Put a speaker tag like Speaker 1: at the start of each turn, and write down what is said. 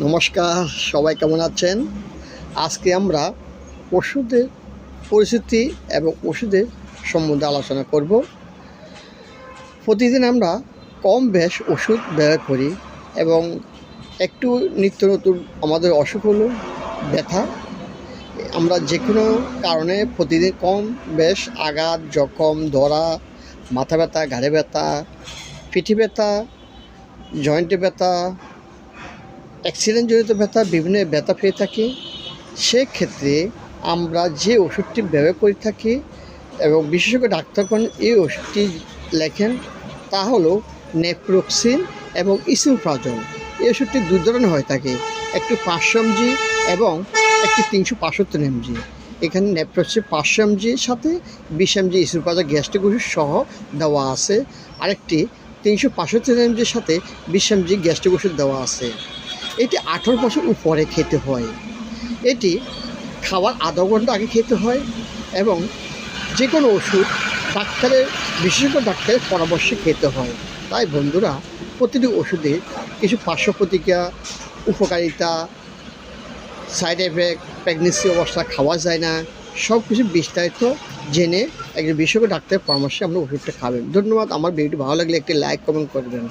Speaker 1: নমস্কার, সবাই কেমন আছেন? আজকে আমরা ওষুধের পরিস্থিতি এবং ওষুধের সম্বন্ধে আলোচনা করব। প্রতিদিন আমরা কম বেশ ওষুধ ব্যবহার করি এবং একটু নিত্য নতুন আমাদের অসুখ হলো ব্যথা। আমরা যে কোনো কারণে প্রতিদিন কম বেশ আঘাত, জখম, ধরা, মাথা ব্যথা, ঘাড়ে ব্যথা, পিঠে ব্যথা, জয়েন্টে ব্যথা, অ্যাক্সিডেন্টজনিত ব্যথা, বিভিন্ন ব্যথা পেয়ে থাকি। সেক্ষেত্রে আমরা যে ওষুধটি ব্যবহার করে থাকি এবং বিশেষজ্ঞ ডাক্তারগণ এই ওষুধটি লেখেন তা হলো নেপ্রোক্সিন এবং ইসোপ্রাজল। এই ওষুধটি দুই ধরনের হয়ে থাকে, একটি 500 mg এবং একটি 375 mg। এখানে নেপ্রোক্সিন 500 mgর সাথে 20 mg ইসোপ্রাজল গ্যাস্ট্রিক ওষুধ সহ দেওয়া আছে, আরেকটি 375 mgর সাথে 20 mg গ্যাস্ট্রিক ওষুধ দেওয়া আছে। এটি 18 বছর উপরে খেতে হয়। এটি খাওয়ার আধা ঘন্টা আগে খেতে হয় এবং যে কোনো ওষুধ বিশেষজ্ঞ ডাক্তারের পরামর্শে খেতে হয়। তাই বন্ধুরা, প্রতিটি ওষুধের কিছু পার্শ্ব প্রতিক্রিয়া, উপকারিতা, সাইড এফেক্ট, প্রেগনেন্সি অবস্থা, খাওয়া যায় না, সব কিছু বিস্তারিত জেনে একজন বিশেষজ্ঞ ডাক্তারের পরামর্শে আমরা ওষুধটা খাবেন। ধন্যবাদ। আমার ভিডিওটি ভালো লাগলে একটি লাইক, কমেন্ট করবেন।